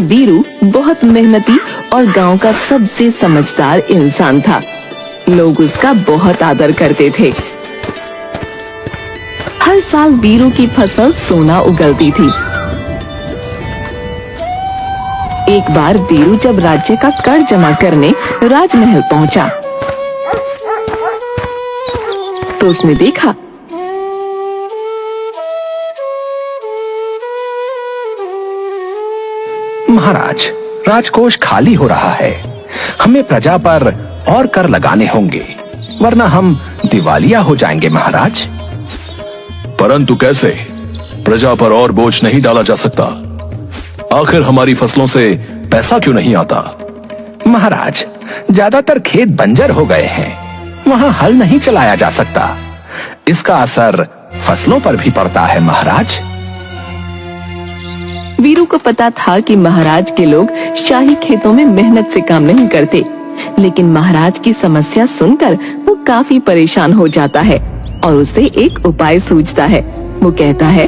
वीरू बहुत मेहनती और गांव का सबसे समझदार इंसान था। लोग उसका बहुत आदर करते थे। हर साल वीरू की फसल सोना उगलती थी। एक बार वीरू जब राज्य का कर जमा करने राजमहल पहुंचा, तो उसने देखा महाराज, राजकोष खाली हो रहा है। हमें प्रजा पर और कर लगाने होंगे, वरना हम दिवालिया हो जाएंगे महाराज। परंतु कैसे? प्रजा पर और बोझ नहीं डाला जा सकता। आखिर हमारी फसलों से पैसा क्यों नहीं आता? महाराज, ज्यादातर खेत बंजर हो गए हैं, वहाँ हल नहीं चलाया जा सकता। इसका असर फसलों पर भी पड़ता है महाराज। वीरू को पता था कि महाराज के लोग शाही खेतों में मेहनत से काम नहीं करते, लेकिन महाराज की समस्या सुनकर वो काफी परेशान हो जाता है और उसे एक उपाय सूझता है। वो कहता है,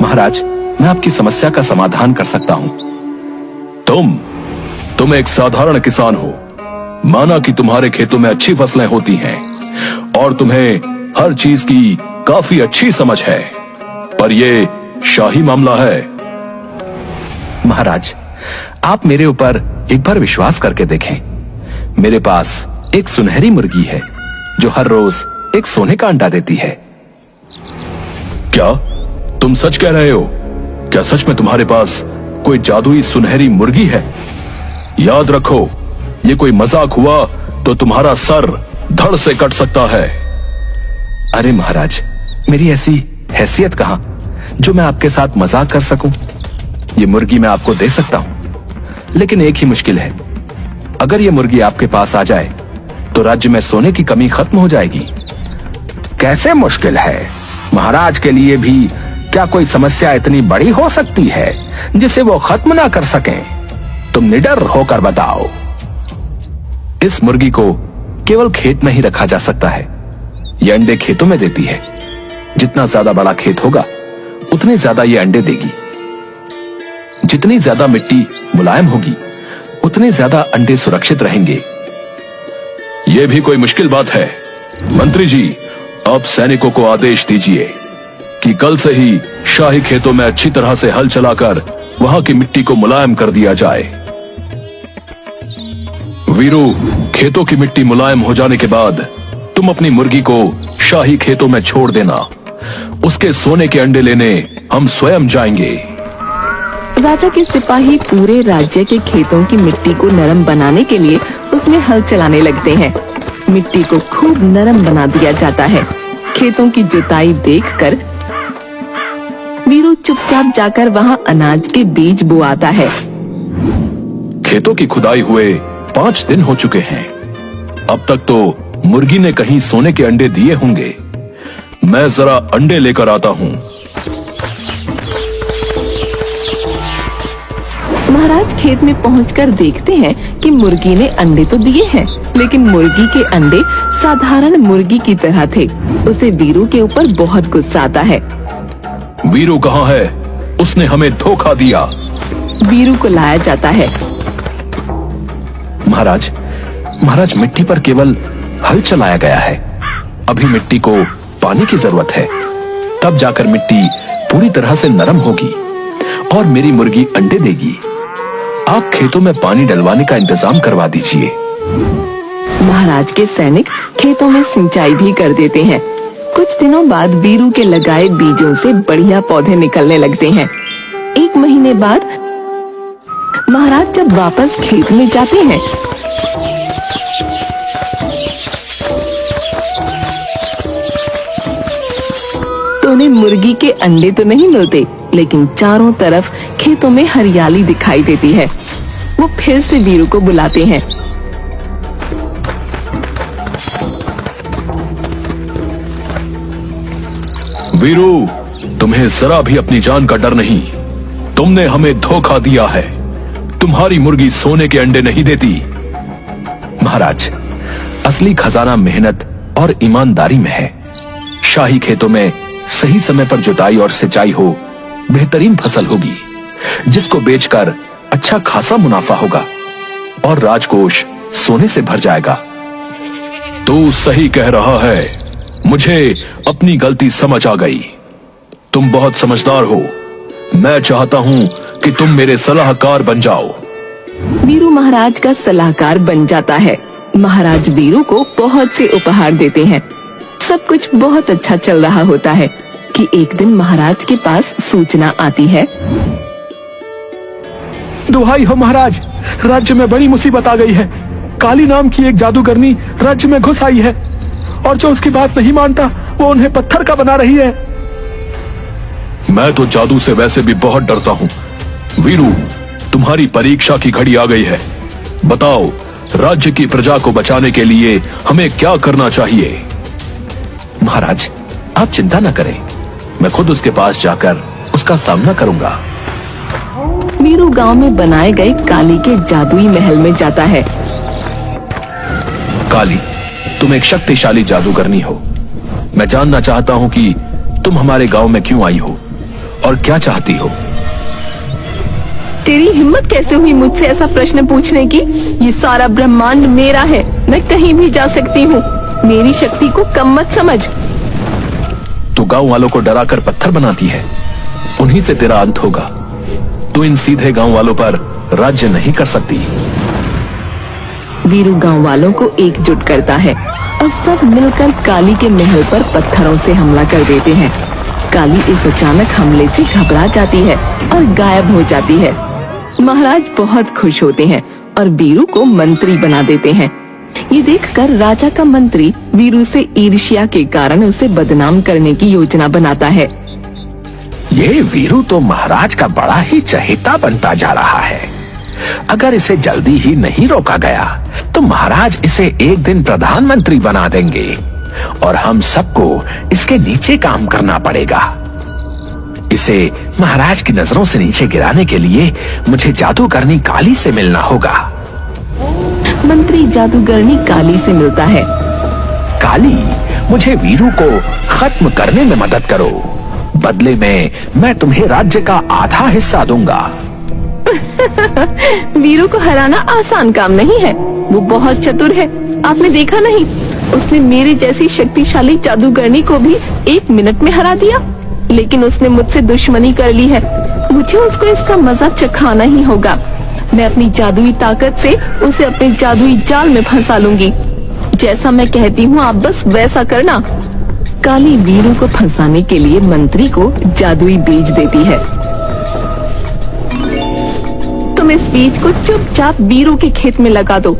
महाराज, मैं आपकी समस्या का समाधान कर सकता हूँ। तुम एक साधारण किसान हो। माना कि तुम्हारे खेतों में अच्छी फसलें होती हैं और तुम्हें हर चीज की काफी अच्छी समझ है, पर ये शाही मामला है। महाराज, आप मेरे ऊपर एक बार विश्वास करके देखें। मेरे पास एक सुनहरी मुर्गी है जो हर रोज एक सोने का अंडा देती है। क्या तुम सच कह रहे हो? क्या सच में तुम्हारे पास कोई जादुई सुनहरी मुर्गी है? याद रखो, ये कोई मजाक हुआ तो तुम्हारा सर धड़ से कट सकता है। अरे महाराज, मेरी ऐसी हैसियत कहां जो मैं आपके साथ मजाक कर सकूं। ये मुर्गी मैं आपको दे सकता हूं, लेकिन एक ही मुश्किल है। अगर ये मुर्गी आपके पास आ जाए तो राज्य में सोने की कमी खत्म हो जाएगी। कैसे मुश्किल है? महाराज के लिए भी क्या कोई समस्या इतनी बड़ी हो सकती है जिसे वो खत्म ना कर सकें? तुम निडर होकर बताओ। इस मुर्गी को केवल खेत में ही रखा जा सकता है। ये अंडे खेतों में देती है। जितना ज्यादा बड़ा खेत होगा उतने ज्यादा ये अंडे देगी। जितनी ज्यादा मिट्टी मुलायम होगी उतने ज्यादा अंडे सुरक्षित रहेंगे। यह भी कोई मुश्किल बात है? मंत्री जी, अब सैनिकों को आदेश दीजिए कि कल से ही शाही खेतों में अच्छी तरह से हल चलाकर वहां की मिट्टी को मुलायम कर दिया जाए। वीरू, खेतों की मिट्टी मुलायम हो जाने के बाद तुम अपनी मुर्गी को शाही खेतों में छोड़ देना। उसके सोने के अंडे लेने हम स्वयं जाएंगे। राजा के सिपाही पूरे राज्य के खेतों की मिट्टी को नरम बनाने के लिए उसमें हल चलाने लगते हैं। मिट्टी को खूब नरम बना दिया जाता है। खेतों की जुताई देखकर वीरू चुपचाप जाकर वहां अनाज के बीज बोआता है। खेतों की खुदाई हुए 5 दिन हो चुके हैं। अब तक तो मुर्गी ने कहीं सोने के अंडे दिए होंगे। मैं जरा अंडे लेकर आता हूँ। महाराज खेत में पहुंचकर देखते हैं कि मुर्गी ने अंडे तो दिए हैं, लेकिन मुर्गी के अंडे साधारण मुर्गी की तरह थे। उसे वीरू के ऊपर बहुत गुस्सा आता है। वीरू कहाँ है? उसने हमें धोखा दिया। वीरू को लाया जाता है। महाराज, मिट्टी पर केवल हल चलाया गया है। अभी मिट्टी को पानी की जरूरत है, तब जाकर मिट्टी पूरी तरह से नरम होगी और मेरी मुर्गी अंडे देगी। आप खेतों में पानी डलवाने का इंतजाम करवा दीजिए। महाराज के सैनिक खेतों में सिंचाई भी कर देते हैं। कुछ दिनों बाद वीरू के लगाए बीजों से बढ़िया पौधे निकलने लगते हैं। 1 महीने बाद महाराज जब वापस खेत में जाते हैं तो उन्हें मुर्गी के अंडे तो नहीं मिलते, लेकिन चारों तरफ खेतों में हरियाली दिखाई देती है। वो फिर से वीरू को बुलाते हैं। वीरू, तुम्हें जरा भी अपनी जान का डर नहीं। तुमने हमें धोखा दिया है। तुम्हारी मुर्गी सोने के अंडे नहीं देती। महाराज, असली खजाना मेहनत और ईमानदारी में है। शाही खेतों में सही समय पर जुताई और सिंचाई हो, बेहतरीन फसल होगी। जिसको बेचकर अच्छा खासा मुनाफा होगा और राजकोष सोने से भर जाएगा। तू सही कह रहा है, मुझे अपनी गलती समझ आ गई। तुम बहुत समझदार हो। मैं चाहता हूं कि तुम मेरे सलाहकार बन जाओ। वीरू महाराज का सलाहकार बन जाता है। महाराज वीरू को बहुत से उपहार देते हैं। सब कुछ बहुत अच्छा चल रहा होता है कि एक दिन महाराज के पास सूचना आती है। दुहाई हो महाराज, राज्य में बड़ी मुसीबत आ गई है। काली नाम की एक जादूगरनी राज्य में घुस आई है और जो उसकी बात नहीं मानता वो उन्हें पत्थर का बना रही है। मैं तो जादू से वैसे भी बहुत डरता हूं। वीरू, तुम्हारी परीक्षा की घड़ी आ गई है। बताओ, राज्य की प्रजा को बचाने के लिए हमें क्या करना चाहिए? महाराज, आप चिंता न करें, मैं खुद उसके पास जाकर उसका सामना करूंगा। वीरू गांव में बनाए गए काली के जादुई महल में जाता है। काली, तुम एक शक्तिशाली जादूगरनी हो। मैं जानना चाहता हूं कि तुम हमारे गांव में क्यों आई हो और क्या चाहती हो। तेरी हिम्मत कैसे हुई मुझसे ऐसा प्रश्न पूछने की? ये सारा ब्रह्मांड मेरा है, मैं कहीं भी जा सकती हूँ। मेरी शक्ति को कम मत समझ। तू गांव वालों को डराकर पत्थर बनाती है, उन्हीं से तेरा अंत होगा। तू इन सीधे गांव वालों पर राज्य नहीं कर सकती। वीरू गांव वालों को एकजुट करता है और सब मिलकर काली के महल पर पत्थरों से हमला कर देते हैं। काली इस अचानक हमले से घबरा जाती है और गायब हो जाती है। महाराज बहुत खुश होते हैं और वीरू को मंत्री बना देते हैं। ये देखकर राजा का मंत्री वीरू से ईर्ष्या के कारण उसे बदनाम करने की योजना बनाता है। ये वीरू तो महाराज का बड़ा ही चहेता बनता जा रहा है। अगर इसे जल्दी ही नहीं रोका गया तो महाराज इसे एक दिन प्रधानमंत्री बना देंगे और हम सबको इसके नीचे काम करना पड़ेगा। इसे महाराज की नजरों से नीचे गिराने के लिए मुझे जादूगरनी काली से मिलना होगा। मंत्री जादूगरनी काली से मिलता है। काली, मुझे वीरू को खत्म करने में मदद करो। बदले में मैं तुम्हें राज्य का आधा हिस्सा दूंगा। वीरू को हराना आसान काम नहीं है। वो बहुत चतुर है। आपने देखा नहीं, उसने मेरे जैसी शक्तिशाली जादूगरनी को भी 1 मिनट में हरा दिया। लेकिन उसने मुझसे दुश्मनी कर ली है। मुझे उसको इसका मजा चखाना ही होगा। मैं अपनी जादुई ताकत से उसे अपने जादुई जाल में फंसा लूंगी। जैसा मैं कहती हूँ आप बस वैसा करना। काली वीरू को फंसाने के लिए मंत्री को जादुई बीज देती है। तुम इस बीज को चुपचाप वीरू के खेत में लगा दो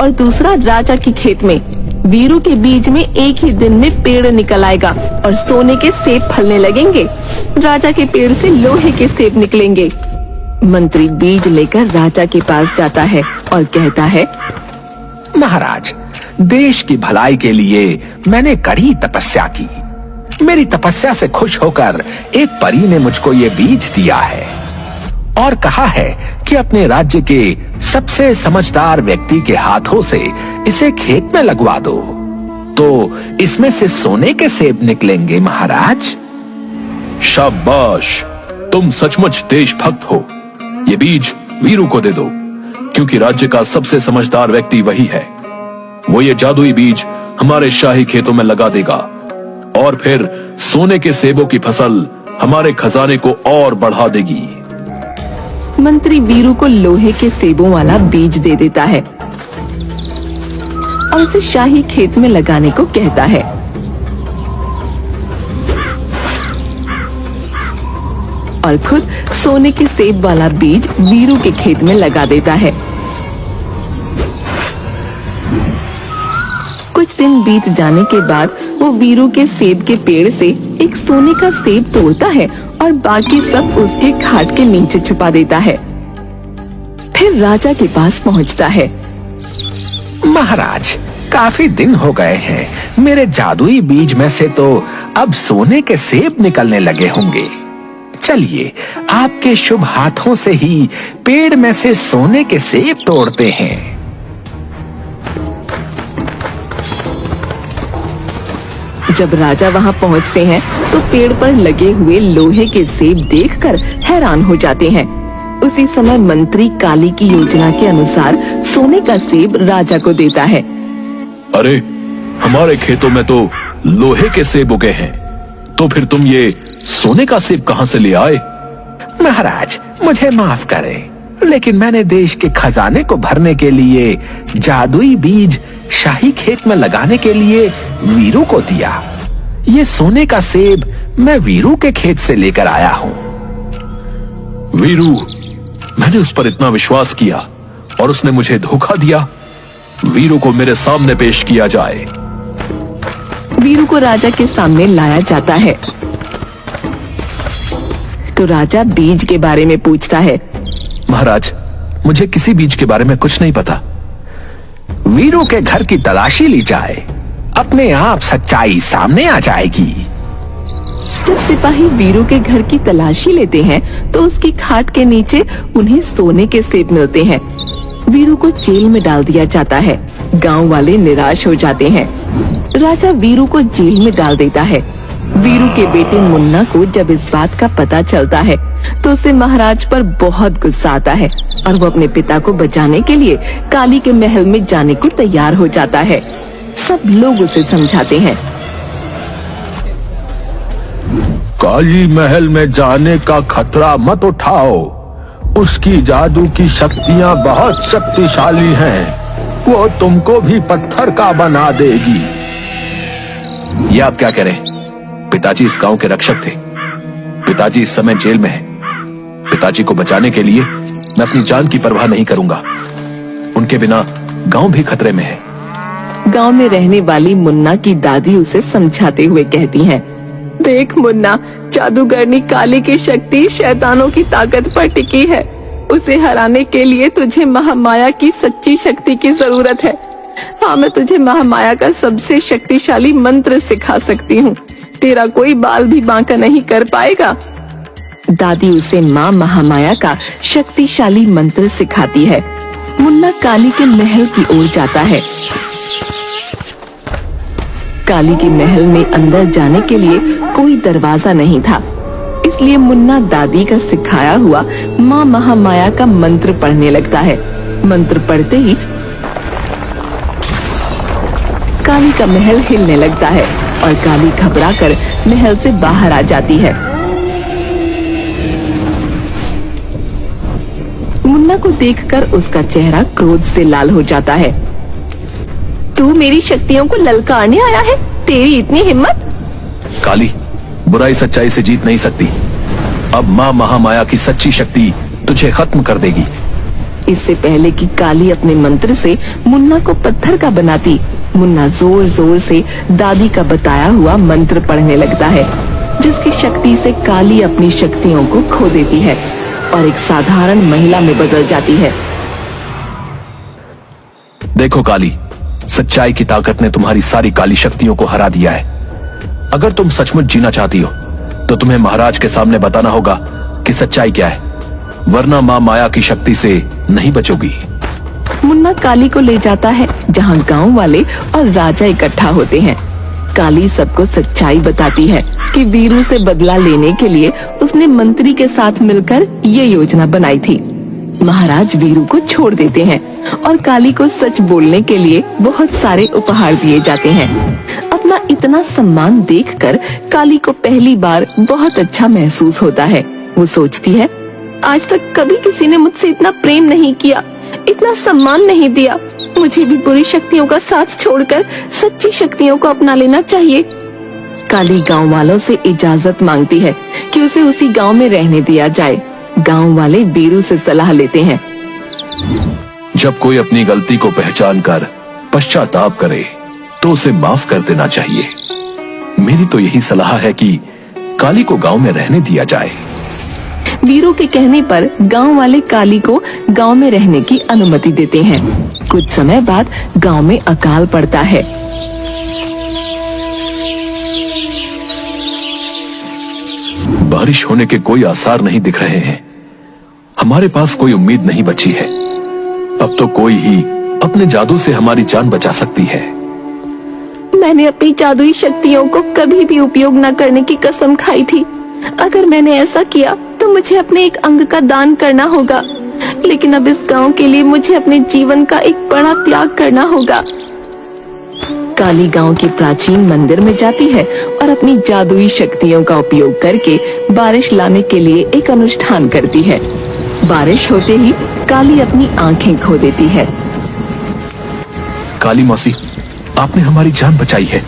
और दूसरा राजा के खेत में। वीरू के बीज में एक ही दिन में पेड़ निकल आएगा और सोने के सेब फलने लगेंगे। राजा के पेड़ से लोहे के सेब निकलेंगे। मंत्री बीज लेकर राजा के पास जाता है और कहता है, महाराज, देश की भलाई के लिए मैंने कड़ी तपस्या की। मेरी तपस्या से खुश होकर एक परी ने मुझको ये बीज दिया है और कहा है कि अपने राज्य के सबसे समझदार व्यक्ति के हाथों से इसे खेत में लगवा दो, तो इसमें से सोने के सेब निकलेंगे। महाराज, शाबाश, तुम सचमुच देशभक्त हो। ये बीज वीरू को दे दो, क्योंकि राज्य का सबसे समझदार व्यक्ति वही है। वो ये जादुई बीज हमारे शाही खेतों में लगा देगा और फिर सोने के सेबों की फसल हमारे खजाने को और बढ़ा देगी। मंत्री वीरू को लोहे के सेबों वाला बीज दे देता है और उसे शाही खेत में लगाने को कहता है। और खुद सोने के सेब वाला बीज वीरू के खेत में लगा देता है। कुछ दिन बीत जाने के बाद वो वीरू के सेब के पेड़ से एक सोने का सेब तोड़ता है और बाकी सब उसके खाट के नीचे छुपा देता है। फिर राजा के पास पहुंचता है। महाराज, काफी दिन हो गए हैं। मेरे जादुई बीज में से तो अब सोने के सेब निकलने लगे होंगे। चलिए, आपके शुभ हाथों से ही पेड़ में से सोने के सेब तोड़ते हैं। जब राजा वहां पहुंचते हैं तो पेड़ पर लगे हुए लोहे के सेब देखकर हैरान हो जाते हैं। उसी समय मंत्री काली की योजना के अनुसार सोने का सेब राजा को देता है। अरे, हमारे खेतों में तो लोहे के सेब उगे हैं, तो फिर तुम ये सोने का सेब कहां से ले आए? महाराज, मुझे माफ करें, लेकिन मैंने देश के खजाने को भरने के लिए जादुई बीज शाही खेत में लगाने के लिए वीरू को दिया। ये सोने का सेब मैं वीरू के खेत से लेकर आया हूँ। वीरू, मैंने उस पर इतना विश्वास किया और उसने मुझे धोखा दिया। वीरू को मेरे सामने पेश किया जाए। वीरू को राजा के सामने लाया जाता है तो राजा बीज के बारे में पूछता है। महाराज, मुझे किसी बीज के बारे में कुछ नहीं पता। वीरू के घर की तलाशी ली जाए, अपने आप सच्चाई सामने आ जाएगी। जब सिपाही वीरू के घर की तलाशी लेते हैं तो उसकी खाट के नीचे उन्हें सोने के सेब मिलते हैं। वीरू को जेल में डाल दिया जाता है। गांव वाले निराश हो जाते हैं। राजा वीरू को जेल में डाल देता है। वीरू के बेटे मुन्ना को जब इस बात का पता चलता है तो उसे महाराज पर बहुत गुस्सा आता है और वो अपने पिता को बचाने के लिए काली के महल में जाने को तैयार हो जाता है। सब लोग उसे समझाते हैं। काली महल में जाने का खतरा मत उठाओ। उसकी जादू की शक्तियां बहुत शक्तिशाली हैं। वो तुमको भी पत्थर का बना देगी। ये आप क्या करें? पिताजी इस गांव के रक्षक थे। पिताजी इस समय जेल में हैं। पिताजी को बचाने के लिए मैं अपनी जान की परवाह नहीं करूंगा। उनके बिना गांव भी खतरे में है। गांव में रहने वाली मुन्ना की दादी उसे समझाते हुए कहती हैं, देख मुन्ना, जादूगरनी काली की शक्ति शैतानों की ताकत पर टिकी है। उसे हराने के लिए तुझे महामाया की सच्ची शक्ति की जरूरत है। हाँ, मैं तुझे महामाया का सबसे शक्तिशाली मंत्र सिखा सकती हूँ। तेरा कोई बाल भी बांका नहीं कर पाएगा। दादी उसे माँ महामाया का शक्तिशाली मंत्र सिखाती है। मुन्ना काली के महल की ओर जाता है। काली के महल में अंदर जाने के लिए कोई दरवाजा नहीं था, इसलिए मुन्ना दादी का सिखाया हुआ माँ महामाया का मंत्र पढ़ने लगता है। मंत्र पढ़ते ही काली का महल हिलने लगता है और काली घबराकर महल से बाहर आ जाती है। मुन्ना को देखकर उसका चेहरा क्रोध से लाल हो जाता है। तू मेरी शक्तियों को ललकारने आया है? तेरी इतनी हिम्मत? काली, बुराई सच्चाई से जीत नहीं सकती। अब माँ महामाया की सच्ची शक्ति तुझे खत्म कर देगी। इससे पहले कि काली अपने मंत्र से मुन्ना को पत्थर का बनाती, मुन्ना जोर जोर से दादी का बताया हुआ मंत्र पढ़ने लगता है, जिसकी शक्ति से काली अपनी शक्तियों को खो देती है और एक साधारण महिला में बदल जाती है। देखो काली, सच्चाई की ताकत ने तुम्हारी सारी काली शक्तियों को हरा दिया है। अगर तुम सचमुच जीना चाहती हो तो तुम्हें महाराज के सामने बताना होगा कि सच्चाई क्या है, वरना माँ माया की शक्ति से नहीं बचोगी। मुन्ना काली को ले जाता है जहाँ गांव वाले और राजा इकट्ठा होते हैं। काली सबको सच्चाई बताती है कि वीरू से बदला लेने के लिए उसने मंत्री के साथ मिलकर ये योजना बनाई थी। महाराज वीरू को छोड़ देते हैं और काली को सच बोलने के लिए बहुत सारे उपहार दिए जाते हैं। अपना इतना सम्मान देखकर काली को पहली बार बहुत अच्छा महसूस होता है। वो सोचती है, आज तक कभी किसी ने मुझसे इतना प्रेम नहीं किया, इतना सम्मान नहीं दिया। मुझे भी बुरी शक्तियों का साथ छोड़कर सच्ची शक्तियों को अपना लेना चाहिए। काली गांव वालों से इजाजत मांगती है कि उसे उसी गांव में रहने दिया जाए। गांव वाले वीरू से सलाह लेते हैं। जब कोई अपनी गलती को पहचान कर पश्चाताप करे तो उसे माफ कर देना चाहिए। मेरी तो यही सलाह है कि काली को गांव में रहने दिया जाए। वीरू के कहने पर गांव वाले काली को गांव में रहने की अनुमति देते हैं। कुछ समय बाद गांव में अकाल पड़ता है। बारिश होने के कोई आसार नहीं दिख रहे हैं। हमारे पास कोई उम्मीद नहीं बची है। अब तो कोई ही अपने जादू से हमारी जान बचा सकती है। मैंने अपनी जादुई शक्तियों को कभी भी उपयोग न करने की कसम खाई थी। अगर मैंने ऐसा किया तो तो मुझे अपने एक अंग का दान करना होगा, लेकिन अब इस गांव के लिए मुझे अपने जीवन का एक बड़ा त्याग करना होगा। काली गांव के प्राचीन मंदिर में जाती है और अपनी जादुई शक्तियों का उपयोग करके बारिश लाने के लिए एक अनुष्ठान करती है। बारिश होते ही काली अपनी आंखें खो देती है। काली मौसी, आपने हमारी जान बचाई है।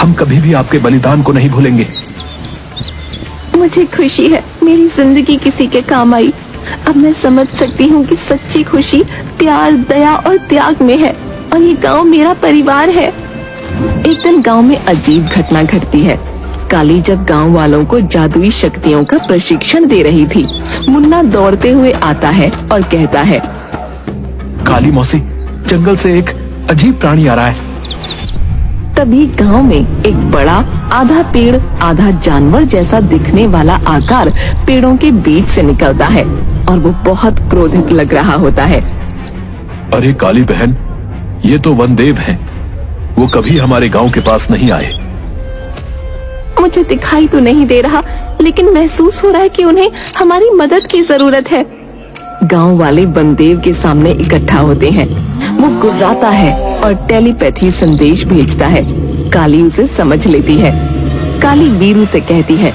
हम कभी भी आपके बलिदान को नहीं भूलेंगे। मुझे खुशी है मेरी जिंदगी किसी के काम आई। अब मैं समझ सकती हूँ कि सच्ची खुशी प्यार, दया और त्याग में है, और ये गांव मेरा परिवार है। एक दिन गांव में अजीब घटना घटती है। काली जब गांव वालों को जादुई शक्तियों का प्रशिक्षण दे रही थी, मुन्ना दौड़ते हुए आता है और कहता है, काली मौसी, जंगल से एक अजीब प्राणी आ रहा है। तभी गांव में एक बड़ा आधा पेड़ आधा जानवर जैसा दिखने वाला आकार पेड़ों के बीच से निकलता है और वो बहुत क्रोधित लग रहा होता है। अरे काली बहन, ये तो वनदेव हैं। वो कभी हमारे गांव के पास नहीं आए। मुझे दिखाई तो नहीं दे रहा, लेकिन महसूस हो रहा है कि उन्हें हमारी मदद की जरूरत है। गांव वाले वनदेव के सामने इकट्ठा होते हैं। वो गुर्राता है और टेलीपैथी संदेश भेजता है। काली उसे समझ लेती है। काली वीरू से कहती है,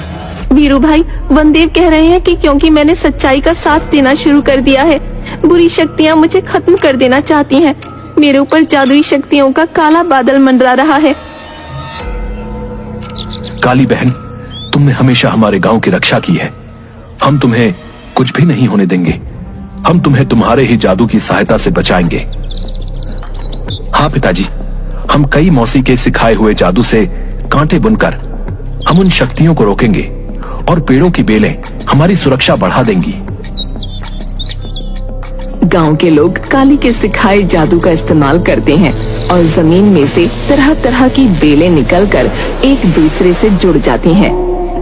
वीरू भाई, वनदेव कह रहे हैं कि क्योंकि मैंने सच्चाई का साथ देना शुरू कर दिया है, बुरी शक्तियाँ मुझे खत्म कर देना चाहती हैं। मेरे ऊपर जादुई शक्तियों का काला बादल मंडरा रहा है। काली बहन, तुमने हमेशा हमारे गांव की रक्षा की है। हम तुम्हें कुछ भी नहीं होने देंगे। हम तुम्हें तुम्हारे ही जादू की सहायता से बचाएंगे। हाँ पिताजी, हम कई मौसी के सिखाए हुए जादू से कांटे बुनकर हम उन शक्तियों को रोकेंगे और पेड़ों की बेलें हमारी सुरक्षा बढ़ा देंगी। गांव के लोग काली के सिखाए जादू का इस्तेमाल करते हैं और जमीन में से तरह तरह की बेलें निकलकर एक दूसरे से जुड़ जाती हैं।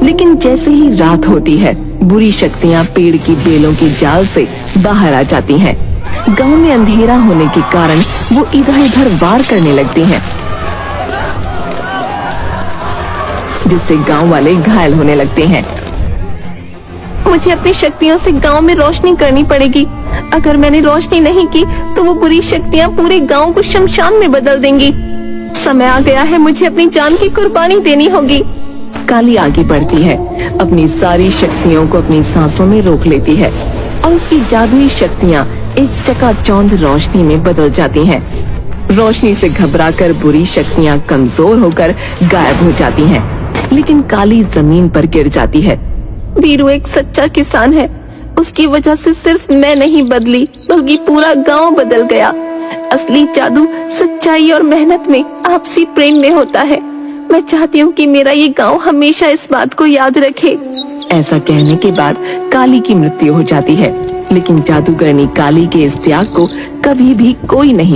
लेकिन जैसे ही रात होती है, बुरी शक्तियां पेड़ की बेलों के जाल से बाहर आ जाती हैं। गांव में अंधेरा होने के कारण वो इधर उधर वार करने लगती हैं, जिससे गांव वाले घायल होने लगते हैं। मुझे अपनी शक्तियों से गांव में रोशनी करनी पड़ेगी। अगर मैंने रोशनी नहीं की तो वो बुरी शक्तियां पूरे गांव को शमशान में बदल देंगी। समय आ गया है, मुझे अपनी जान की कुर्बानी देनी होगी। काली आगे बढ़ती है, अपनी सारी शक्तियों को अपनी सांसों में रोक लेती है और उसकी जादुई शक्तियां एक चकाचौंध रोशनी में बदल जाती हैं। रोशनी से घबराकर बुरी शक्तियां कमजोर होकर गायब हो जाती हैं, लेकिन काली जमीन पर गिर जाती है। वीरू एक सच्चा किसान है। उसकी वजह से सिर्फ मैं नहीं बदली, बल्कि पूरा गांव बदल गया। असली जादू सच्चाई और मेहनत में, आपसी प्रेम में होता है। मैं चाहती हूँ कि मेरा ये गांव हमेशा इस बात को याद रखे। ऐसा कहने के बाद काली की मृत्यु हो जाती है, लेकिन जादूगरनी काली के इस त्याग को कभी भी कोई नहीं